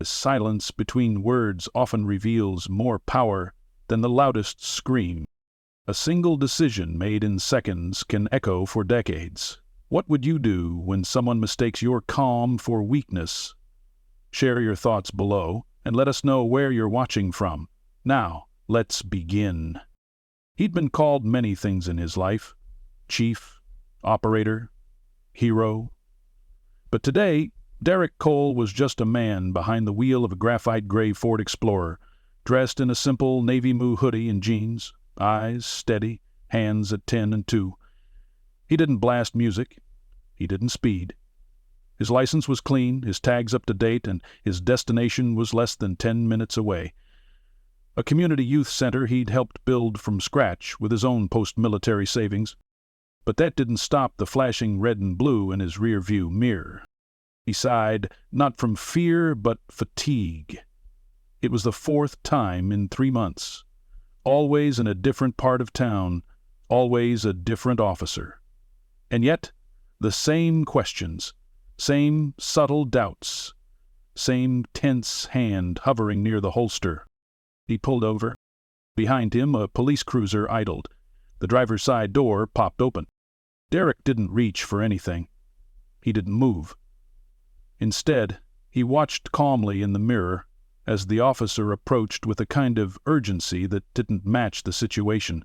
The silence between words often reveals more power than the loudest scream. A single decision made in seconds can echo for decades. What would you do when someone mistakes your calm for weakness? Share your thoughts below and let us know where you're watching from. Now, let's begin. He'd been called many things in his life: chief, operator, hero. But today, Derrick Cole was just a man behind the wheel of a graphite gray Ford Explorer, dressed in a simple navy blue hoodie and jeans, eyes steady, hands at 10 and 2. He didn't blast music. He didn't speed. His license was clean, his tags up to date, and his destination was less than 10 minutes away. A community youth center he'd helped build from scratch with his own post-military savings. But that didn't stop the flashing red and blue in his rear-view mirror. He sighed, not from fear, but fatigue. It was the 4th time in 3 months. Always in a different part of town, always a different officer. And yet, the same questions, same subtle doubts, same tense hand hovering near the holster. He pulled over. Behind him, a police cruiser idled. The driver's side door popped open. Derrick didn't reach for anything. He didn't move. Instead, he watched calmly in the mirror as the officer approached with a kind of urgency that didn't match the situation.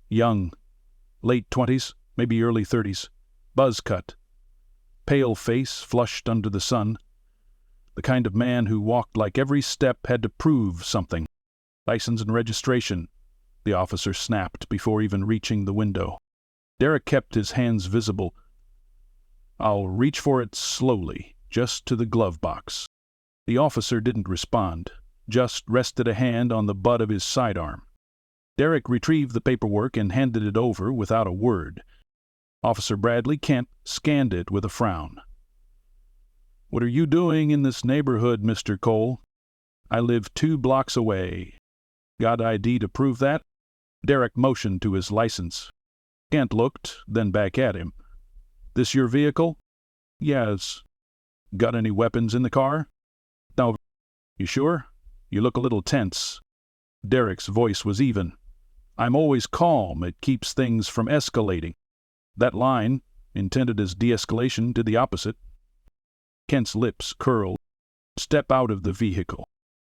Young, late 20s, maybe early 30s, buzz cut, pale face flushed under the sun, the kind of man who walked like every step had to prove something. License and registration, the officer snapped before even reaching the window. Derrick kept his hands visible. "I'll reach for it slowly, just to the glove box." The officer didn't respond, just rested a hand on the butt of his sidearm. Derrick retrieved the paperwork and handed it over without a word. Officer Bradley Kent scanned it with a frown. "What are you doing in this neighborhood, Mr. Cole?" "I live 2 blocks away." "Got ID to prove that?" Derrick motioned to his license. Kent looked, then back at him. "This your vehicle?" "Yes." "Got any weapons in the car?" "No." "You sure? You look a little tense." Derrick's voice was even. "I'm always calm. It keeps things from escalating." That line, intended as de-escalation, did the opposite. Kent's lips curled. "Step out of the vehicle."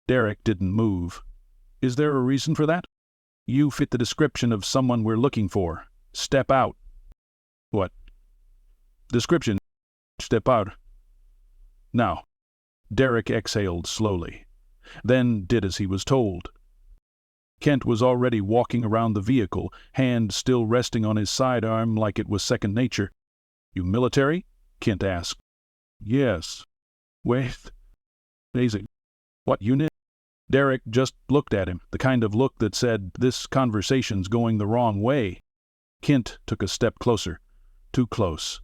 Derrick didn't move. "Is there a reason for that?" "You fit the description of someone we're looking for. Step out." "What?" "Description. Step out." "Now." Derrick exhaled slowly, then did as he was told. Kent was already walking around the vehicle, hand still resting on his sidearm like it was second nature. "You military?" Kent asked. "Yes." "Wait. Basic. What unit?" Derrick just looked at him, the kind of look that said, "This conversation's going the wrong way." Kent took a step closer. Too close.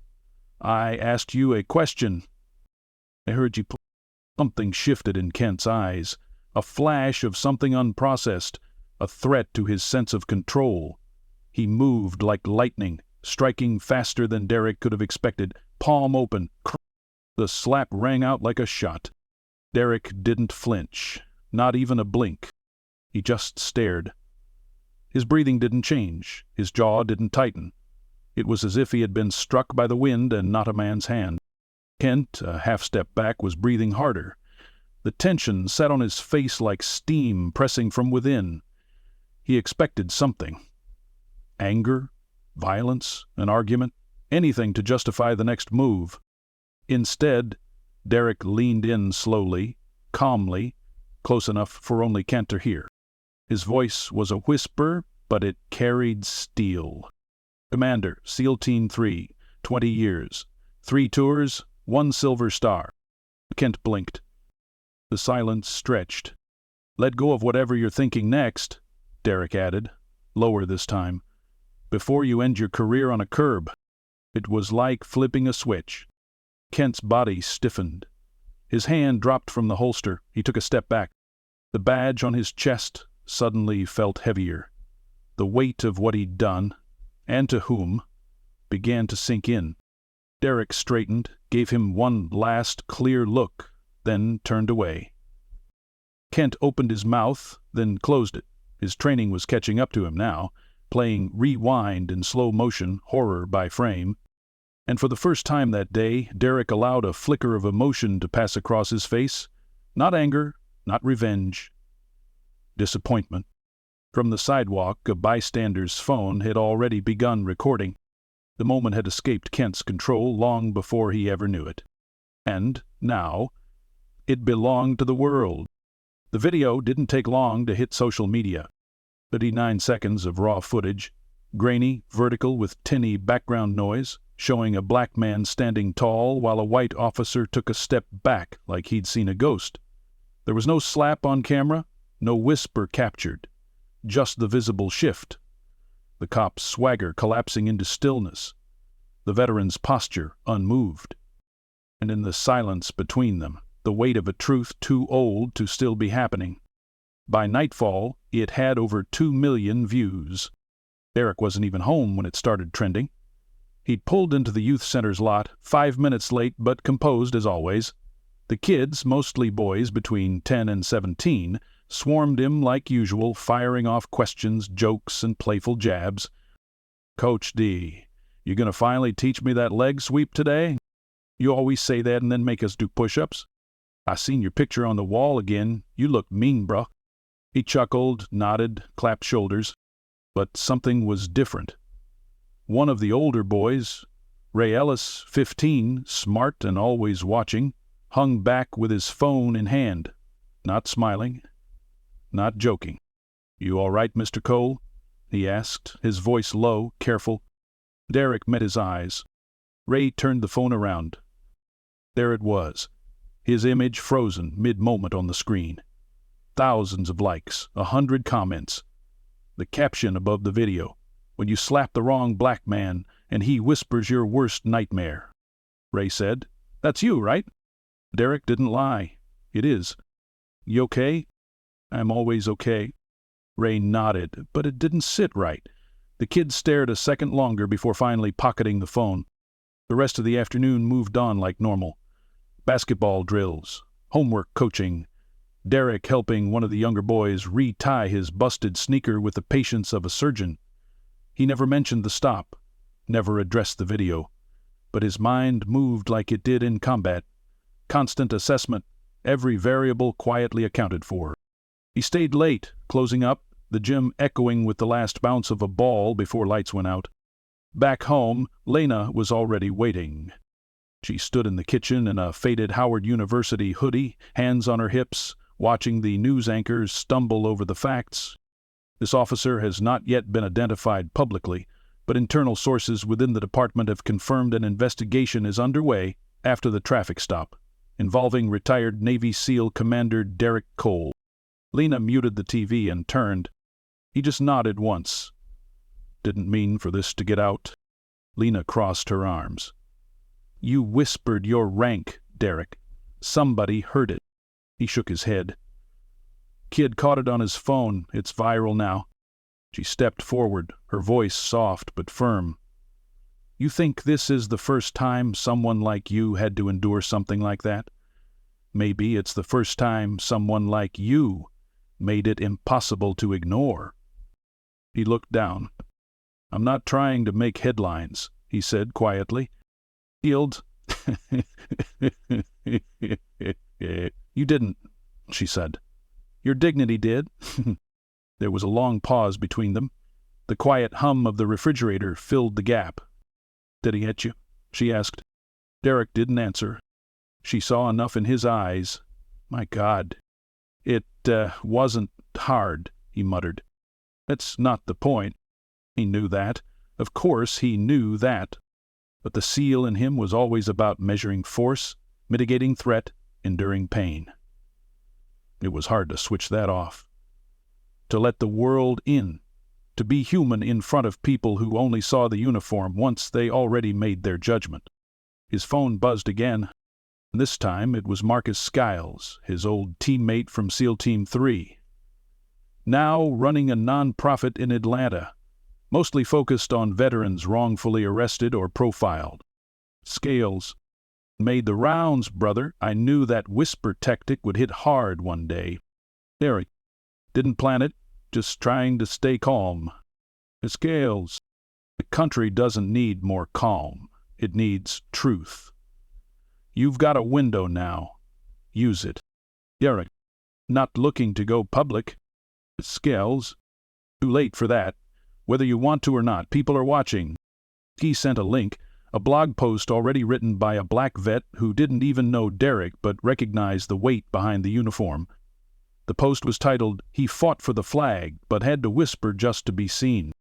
"I asked you a question." "I heard you." Something shifted in Kent's eyes. A flash of something unprocessed, a threat to his sense of control. He moved like lightning, striking faster than Derrick could have expected, palm open. The slap rang out like a shot. Derrick didn't flinch, not even a blink. He just stared. His breathing didn't change, his jaw didn't tighten. It was as if he had been struck by the wind and not a man's hand. Kent, a half step back, was breathing harder. The tension sat on his face like steam pressing from within. He expected something. Anger, violence, an argument, anything to justify the next move. Instead, Derrick leaned in slowly, calmly, close enough for only Kent to hear. His voice was a whisper, but it carried steel. "Commander, SEAL Team 3, 20 years, 3 tours, 1 silver star." Kent blinked. The silence stretched. "Let go of whatever you're thinking next," Derrick added, lower this time, "before you end your career on a curb." It was like flipping a switch. Kent's body stiffened. His hand dropped from the holster. He took a step back. The badge on his chest suddenly felt heavier. The weight of what he'd done, and to whom, began to sink in. Derrick straightened, gave him one last clear look, then turned away. Kent opened his mouth, then closed it. His training was catching up to him now, playing rewind in slow motion, horror by frame. And for the first time that day, Derrick allowed a flicker of emotion to pass across his face. Not anger, not revenge. Disappointment. From the sidewalk, a bystander's phone had already begun recording. The moment had escaped Kent's control long before he ever knew it. And, now, it belonged to the world. The video didn't take long to hit social media. 39 seconds of raw footage, grainy, vertical with tinny background noise, showing a black man standing tall while a white officer took a step back like he'd seen a ghost. There was no slap on camera, no whisper captured, just the visible shift. The cop's swagger collapsing into stillness, the veteran's posture unmoved. And in the silence between them, the weight of a truth too old to still be happening. By nightfall, it had over 2 million views. Derrick wasn't even home when it started trending. He'd pulled into the youth center's lot, 5 minutes late but composed as always. The kids, mostly boys between 10 and 17, swarmed him like usual, firing off questions, jokes, and playful jabs. "Coach D, you gonna finally teach me that leg sweep today? You always say that and then make us do push-ups. I seen your picture on the wall again. You look mean, bruh." He chuckled, nodded, clapped shoulders. But something was different. One of the older boys, Ray Ellis, 15, smart and always watching, hung back with his phone in hand, not smiling, not joking. "You all right, Mr. Cole?" he asked, his voice low, careful. Derrick met his eyes. Ray turned the phone around. There it was, his image frozen mid-moment on the screen. Thousands of likes, 100 comments. The caption above the video, "When you slap the wrong black man and he whispers your worst nightmare." Ray said, "That's you, right?" Derrick didn't lie. "It is." "You okay?" "I'm always okay." Ray nodded, but it didn't sit right. The kid stared a second longer before finally pocketing the phone. The rest of the afternoon moved on like normal. Basketball drills, homework coaching, Derrick helping one of the younger boys re-tie his busted sneaker with the patience of a surgeon. He never mentioned the stop, never addressed the video, but his mind moved like it did in combat. Constant assessment, every variable quietly accounted for. He stayed late, closing up, the gym echoing with the last bounce of a ball before lights went out. Back home, Lena was already waiting. She stood in the kitchen in a faded Howard University hoodie, hands on her hips, watching the news anchors stumble over the facts. This officer has not yet been identified publicly, but internal sources within the department have confirmed an investigation is underway after the traffic stop, involving retired Navy SEAL Commander Derrick Cole. Lena muted the TV and turned. He just nodded once. "Didn't mean for this to get out." Lena crossed her arms. "You whispered your rank, Derrick. Somebody heard it." He shook his head. "Kid caught it on his phone. It's viral now." She stepped forward, her voice soft but firm. "You think this is the first time someone like you had to endure something like that? Maybe it's the first time someone like you made it impossible to ignore." He looked down. "I'm not trying to make headlines," he said quietly. "Healed." "You didn't," she said. "Your dignity did." There was a long pause between them. The quiet hum of the refrigerator filled the gap. "Did he hit you?" she asked. Derrick didn't answer. She saw enough in his eyes. "My God." It wasn't hard," he muttered. "That's not the point." He knew that. Of course he knew that. But the SEAL in him was always about measuring force, mitigating threat, enduring pain. It was hard to switch that off. To let the world in. To be human in front of people who only saw the uniform once they already made their judgment. His phone buzzed again. This time it was Marcus Skiles, his old teammate from SEAL Team 3. Now running a non-profit in Atlanta, mostly focused on veterans wrongfully arrested or profiled. Scales. Made the rounds, brother. I knew that whisper tactic would hit hard one day. Derrick, didn't plan it, just trying to stay calm. Scales, the country doesn't need more calm. It needs truth. You've got a window now. Use it. Derrick, not looking to go public. Scales, too late for that. Whether you want to or not, people are watching. He sent a link, a blog post already written by a black vet who didn't even know Derrick but recognized the weight behind the uniform. The post was titled, "He fought for the flag, but had to whisper just to be seen."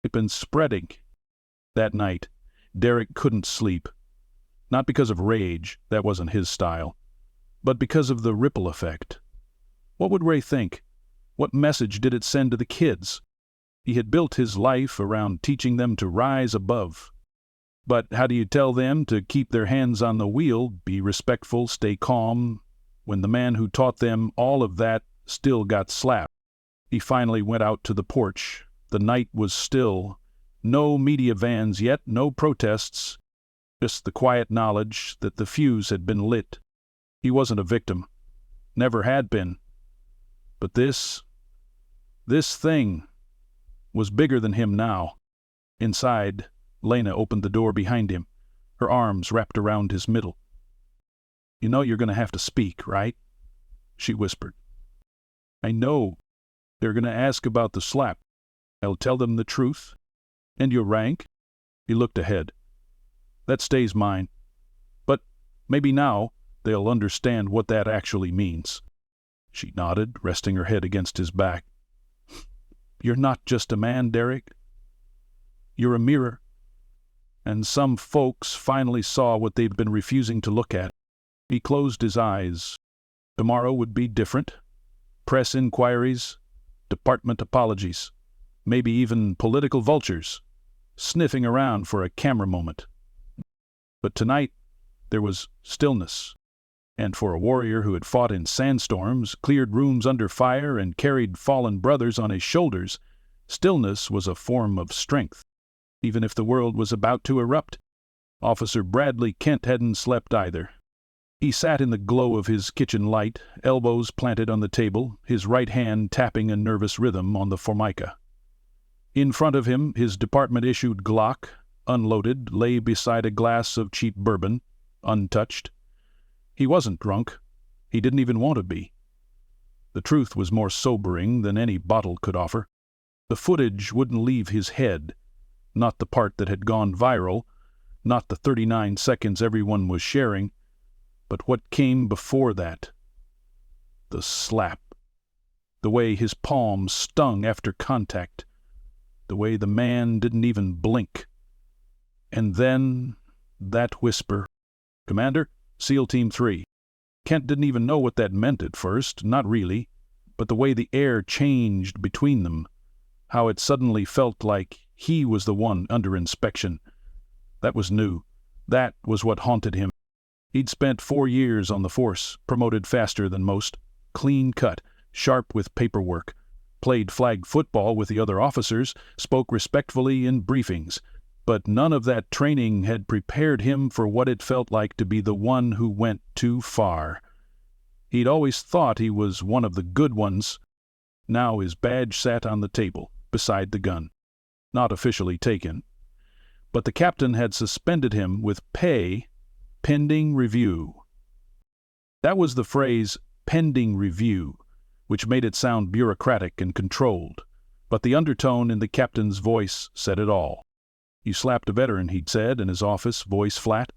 It'd been spreading. That night, Derrick couldn't sleep. Not because of rage, that wasn't his style, but because of the ripple effect. What would Ray think? What message did it send to the kids? He had built his life around teaching them to rise above. But how do you tell them to keep their hands on the wheel, be respectful, stay calm, when the man who taught them all of that still got slapped? He finally went out to the porch. The night was still. No media vans yet, no protests. Just the quiet knowledge that the fuse had been lit. He wasn't a victim. Never had been. But this thing was bigger than him now. Inside, Lena opened the door behind him, her arms wrapped around his middle. "You know you're going to have to speak, right?" she whispered. "I know. They're going to ask about the slap. I'll tell them the truth. And your rank?" He looked ahead. "That stays mine. But maybe now they'll understand what that actually means." She nodded, resting her head against his back. "You're not just a man, Derrick. You're a mirror. And some folks finally saw what they've been refusing to look at." He closed his eyes. Tomorrow would be different. Press inquiries, department apologies, maybe even political vultures, sniffing around for a camera moment. But tonight, there was stillness. And for a warrior who had fought in sandstorms, cleared rooms under fire, and carried fallen brothers on his shoulders, stillness was a form of strength. Even if the world was about to erupt, Officer Bradley Kent hadn't slept either. He sat in the glow of his kitchen light, elbows planted on the table, his right hand tapping a nervous rhythm on the formica. In front of him, his department-issued Glock, unloaded, lay beside a glass of cheap bourbon, untouched. He wasn't drunk. He didn't even want to be. The truth was more sobering than any bottle could offer. The footage wouldn't leave his head, not the part that had gone viral, not the 39 seconds everyone was sharing, but what came before that. The slap. The way his palm stung after contact. The way the man didn't even blink. And then that whisper. "Commander, SEAL Team 3. Kent didn't even know what that meant at first, not really, but the way the air changed between them, how it suddenly felt like he was the one under inspection. That was new. That was what haunted him. He'd spent 4 years on the force, promoted faster than most, clean cut, sharp with paperwork, played flag football with the other officers, spoke respectfully in briefings, but none of that training had prepared him for what it felt like to be the one who went too far. He'd always thought he was one of the good ones. Now his badge sat on the table, beside the gun. Not officially taken. But the captain had suspended him with pay, pending review. That was the phrase, pending review, which made it sound bureaucratic and controlled. But the undertone in the captain's voice said it all. "You slapped a veteran," he'd said in his office, voice flat.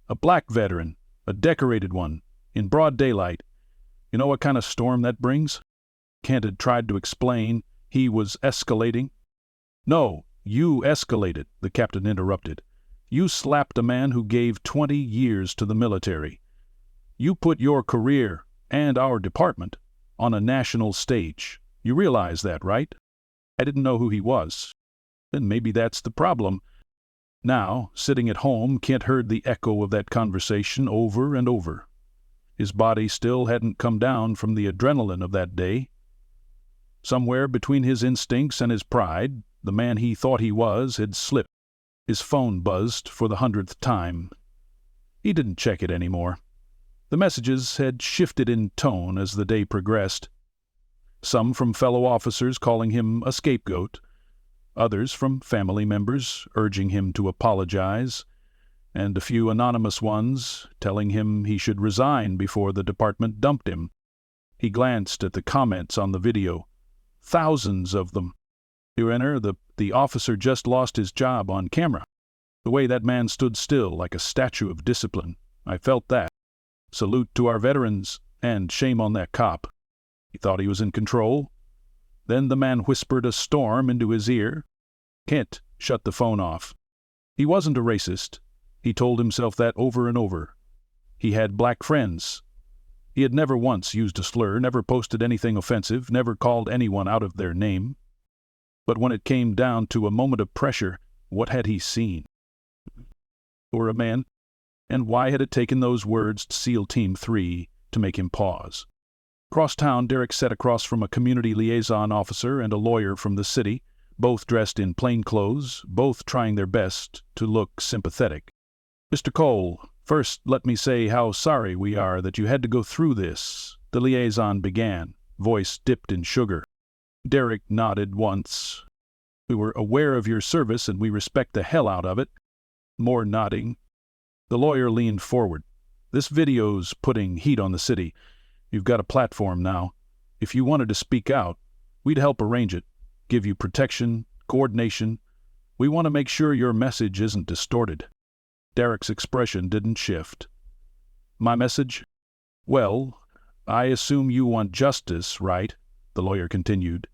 "A black veteran, a decorated one, in broad daylight. You know what kind of storm that brings?" Kent had tried to explain. He was escalating. "No, you escalated," the captain interrupted. "You slapped a man who gave 20 years to the military. You put your career, and our department, on a national stage. You realize that, right?" I didn't know who he was. Then maybe that's the problem. Now, sitting at home, Kent heard the echo of that conversation over and over. His body still hadn't come down from the adrenaline of that day. Somewhere between his instincts and his pride, the man he thought he was had slipped. His phone buzzed for the 100th time. He didn't check it anymore. The messages had shifted in tone as the day progressed. Some from fellow officers calling him a scapegoat, others from family members urging him to apologize, and a few anonymous ones telling him he should resign before the department dumped him. He glanced at the comments on the video. Thousands of them. Your Honor, the officer just lost his job on camera. The way that man stood still like a statue of discipline. I felt that. Salute to our veterans, and shame on that cop. He thought he was in control. Then the man whispered a storm into his ear. Kent shut the phone off. He wasn't a racist. He told himself that over and over. He had black friends. He had never once used a slur, never posted anything offensive, never called anyone out of their name. But when it came down to a moment of pressure, what had he seen? Or a man? And why had it taken those words to SEAL Team 3 to make him pause? Across town, Derrick sat across from a community liaison officer and a lawyer from the city, both dressed in plain clothes, both trying their best to look sympathetic. "Mr. Cole, first let me say how sorry we are that you had to go through this," the liaison began, voice dipped in sugar. Derrick nodded once. "We were aware of your service and we respect the hell out of it." More nodding. The lawyer leaned forward. "This video's putting heat on the city. You've got a platform now. If you wanted to speak out, we'd help arrange it, give you protection, coordination. We want to make sure your message isn't distorted." Derrick's expression didn't shift. "My message? Well, I assume you want justice, right?" the lawyer continued.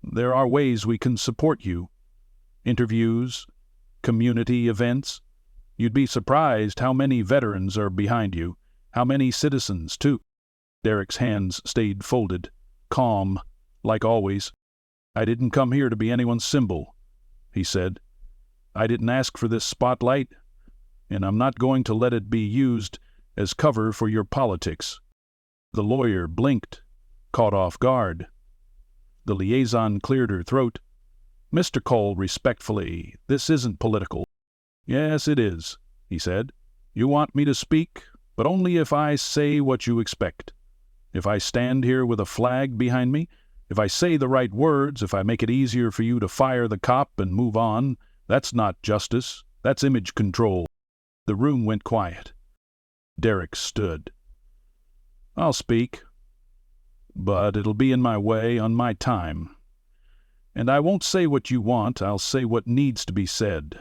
"There are ways we can support you. Interviews, community events. You'd be surprised how many veterans are behind you, how many citizens, too." Derrick's hands stayed folded, calm, like always. "I didn't come here to be anyone's symbol," he said. "I didn't ask for this spotlight, and I'm not going to let it be used as cover for your politics." The lawyer blinked, caught off guard. The liaison cleared her throat. "Mr. Cole, respectfully, this isn't political." "Yes, it is," he said. "You want me to speak, but only if I say what you expect. If I stand here with a flag behind me, if I say the right words, if I make it easier for you to fire the cop and move on, that's not justice. That's image control." The room went quiet. Derrick stood. "I'll speak, but it'll be in my way, on my time. And I won't say what you want, I'll say what needs to be said."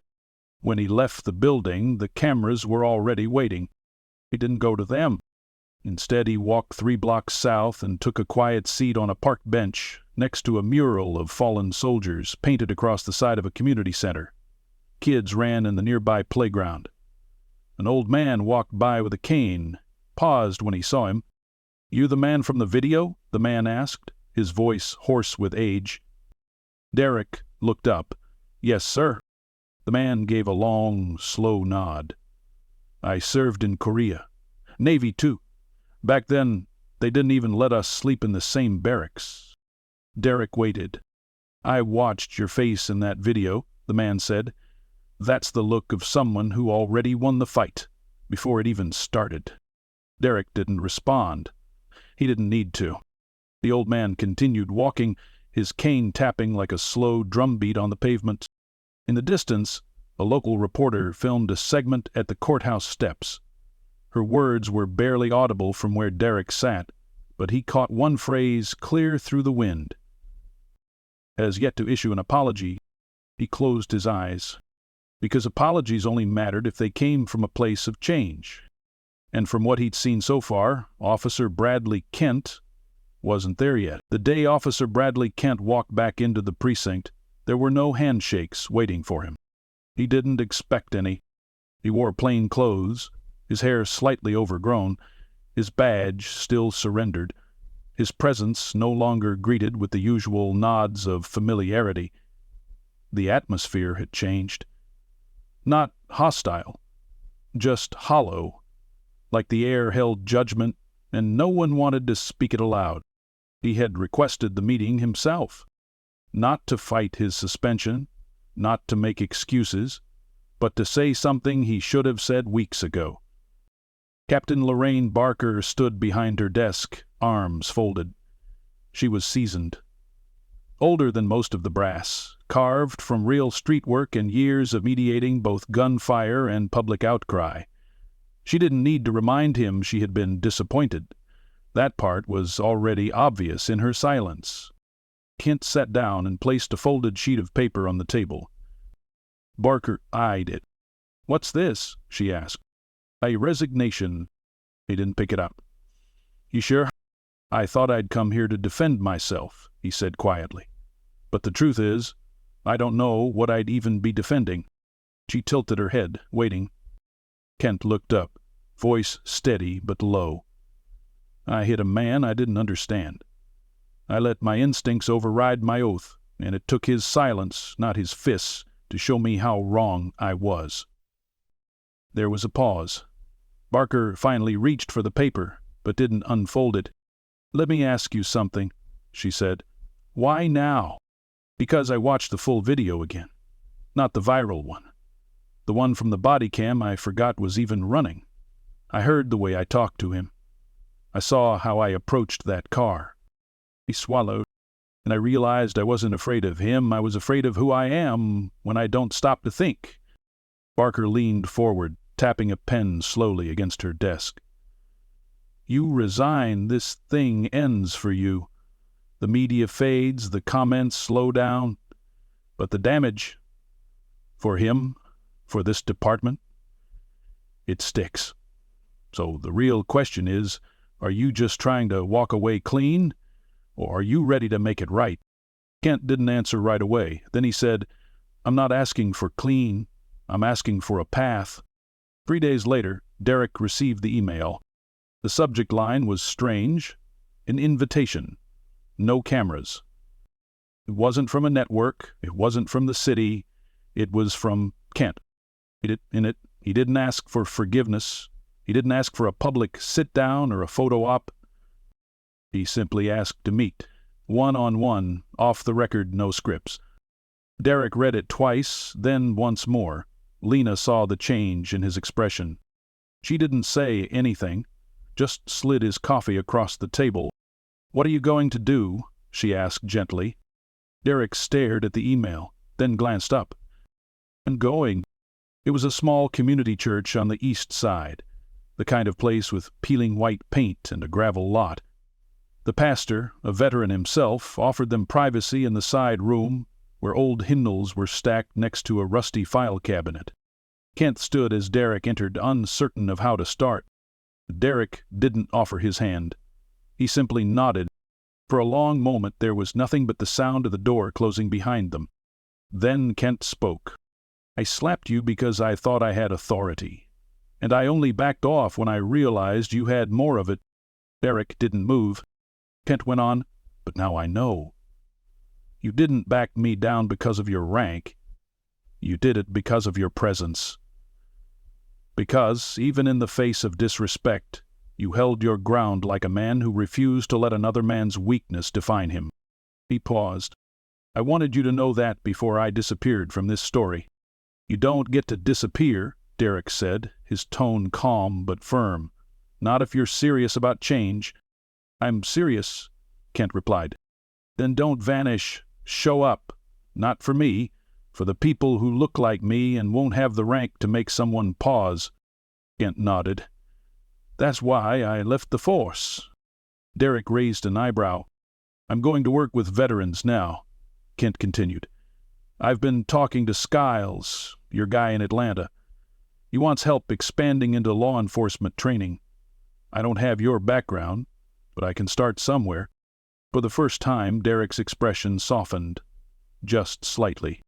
When he left the building, the cameras were already waiting. He didn't go to them. Instead, he walked 3 blocks south and took a quiet seat on a park bench next to a mural of fallen soldiers painted across the side of a community center. Kids ran in the nearby playground. An old man walked by with a cane, paused when he saw him. "You the man from the video?" the man asked, his voice hoarse with age. Derrick looked up. "Yes, sir." The man gave a long, slow nod. "I served in Korea. Navy, too. Back then, they didn't even let us sleep in the same barracks." Derrick waited. "I watched your face in that video," the man said. "That's the look of someone who already won the fight, before it even started." Derrick didn't respond. He didn't need to. The old man continued walking, his cane tapping like a slow drumbeat on the pavement. In the distance, a local reporter filmed a segment at the courthouse steps. Her words were barely audible from where Derrick sat, but he caught one phrase clear through the wind. As yet to issue an apology, he closed his eyes, because apologies only mattered if they came from a place of change. And from what he'd seen so far, Officer Bradley Kent wasn't there yet. The day Officer Bradley Kent walked back into the precinct, there were no handshakes waiting for him. He didn't expect any. He wore plain clothes, his hair slightly overgrown, his badge still surrendered, his presence no longer greeted with the usual nods of familiarity. The atmosphere had changed. Not hostile, just hollow, like the air held judgment and no one wanted to speak it aloud. He had requested the meeting himself, not to fight his suspension, not to make excuses, but to say something he should have said weeks ago. Captain Lorraine Barker stood behind her desk, arms folded. She was seasoned. Older than most of the brass, carved from real street work and years of mediating both gunfire and public outcry. She didn't need to remind him she had been disappointed. That part was already obvious in her silence. Kent sat down and placed a folded sheet of paper on the table. Barker eyed it. "What's this?" she asked. "A resignation." He didn't pick it up. "You sure?" "I thought I'd come here to defend myself," he said quietly. "But the truth is, I don't know what I'd even be defending." She tilted her head, waiting. Kent looked up, voice steady but low. "I hit a man I didn't understand. I let my instincts override my oath, and it took his silence, not his fists, to show me how wrong I was." There was a pause. Barker finally reached for the paper, but didn't unfold it. "Let me ask you something," she said. "Why now?" "Because I watched the full video again. Not the viral one. The one from the body cam I forgot was even running. I heard the way I talked to him. I saw how I approached that car." He swallowed, and I realized I wasn't afraid of him. I was afraid of who I am when I don't stop to think. Barker leaned forward, tapping a pen slowly against her desk. "You resign, this thing ends for you. The media fades, the comments slow down. But the damage, for him, for this department, it sticks. So the real question is, are you just trying to walk away clean, or are you ready to make it right?" Kent didn't answer right away. Then he said, "I'm not asking for clean. I'm asking for a path." 3 days later, Derrick received the email. The subject line was strange. An invitation. No cameras. It wasn't from a network. It wasn't from the city. It was from Kent. In it, he didn't ask for forgiveness. He didn't ask for a public sit-down or a photo op. He simply asked to meet, one-on-one, off the record, no scripts. Derrick read it twice, then once more. Lena saw the change in his expression. She didn't say anything, just slid his coffee across the table. "What are you going to do?" she asked gently. Derrick stared at the email, then glanced up. "I'm going." It was a small community church on the east side, the kind of place with peeling white paint and a gravel lot. The pastor, a veteran himself, offered them privacy in the side room, where old hymnals were stacked next to a rusty file cabinet. Kent stood as Derrick entered, uncertain of how to start. Derrick didn't offer his hand. He simply nodded. For a long moment there was nothing but the sound of the door closing behind them. Then Kent spoke. "I slapped you because I thought I had authority, and I only backed off when I realized you had more of it." Derrick didn't move. Kent went on, "But now I know. You didn't back me down because of your rank. You did it because of your presence. Because, even in the face of disrespect, you held your ground like a man who refused to let another man's weakness define him." He paused. "I wanted you to know that before I disappeared from this story." "You don't get to disappear," Derrick said, his tone calm but firm. "Not if you're serious about change." "I'm serious," Kent replied. "Then don't vanish. Show up. Not for me, for the people who look like me and won't have the rank to make someone pause." Kent nodded. "That's why I left the force." Derrick raised an eyebrow. "I'm going to work with veterans now," Kent continued. "I've been talking to Skiles, your guy in Atlanta. He wants help expanding into law enforcement training. I don't have your background, but I can start somewhere." For the first time, Derrick's expression softened, just slightly.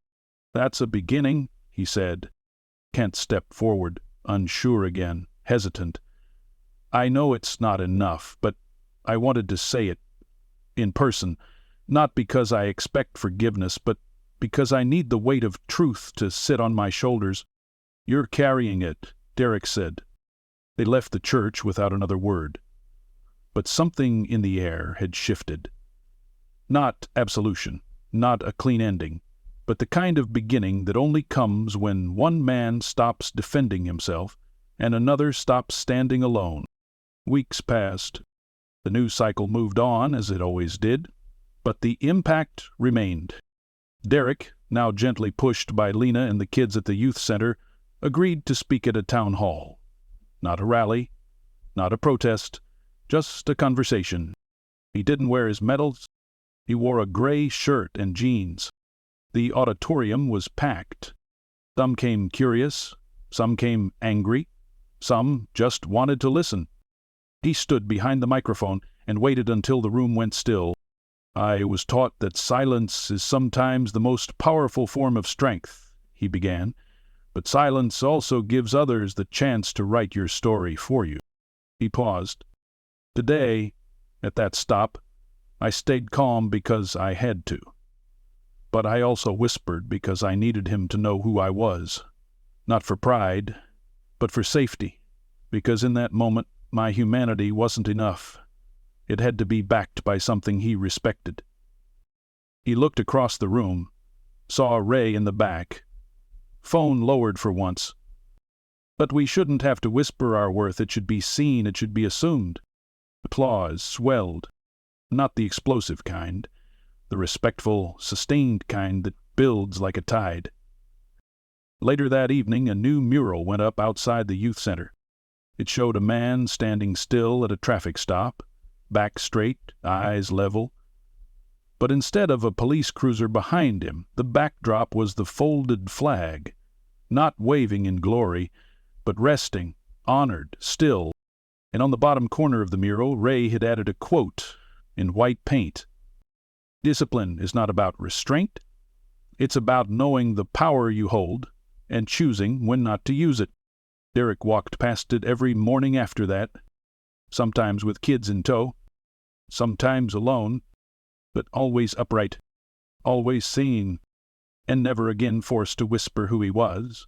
"That's a beginning," he said. Kent stepped forward, unsure again, hesitant. "I know it's not enough, but I wanted to say it in person, not because I expect forgiveness, but because I need the weight of truth to sit on my shoulders." "You're carrying it," Derrick said. They left the church without another word. But something in the air had shifted. Not absolution, not a clean ending, but the kind of beginning that only comes when one man stops defending himself and another stopped standing alone. Weeks passed. The news cycle moved on, as it always did, but the impact remained. Derrick, now gently pushed by Lena and the kids at the youth center, agreed to speak at a town hall. Not a rally, not a protest, just a conversation. He didn't wear his medals. He wore a gray shirt and jeans. The auditorium was packed. Some came curious, some came angry, some just wanted to listen. He stood behind the microphone and waited until the room went still. "I was taught that silence is sometimes the most powerful form of strength," he began, "but silence also gives others the chance to write your story for you." He paused. "Today, at that stop, I stayed calm because I had to. But I also whispered because I needed him to know who I was. Not for pride, but for safety, because in that moment my humanity wasn't enough. It had to be backed by something he respected." He looked across the room, saw Ray in the back. Phone lowered for once. "But we shouldn't have to whisper our worth. It should be seen, it should be assumed." Applause swelled. Not the explosive kind, the respectful, sustained kind that builds like a tide. Later that evening, a new mural went up outside the youth center. It showed a man standing still at a traffic stop, back straight, eyes level. But instead of a police cruiser behind him, the backdrop was the folded flag, not waving in glory, but resting, honored, still. And on the bottom corner of the mural, Ray had added a quote in white paint. "Discipline is not about restraint. It's about knowing the power you hold and choosing when not to use it." Derrick walked past it every morning after that, sometimes with kids in tow, sometimes alone, but always upright, always seen, and never again forced to whisper who he was.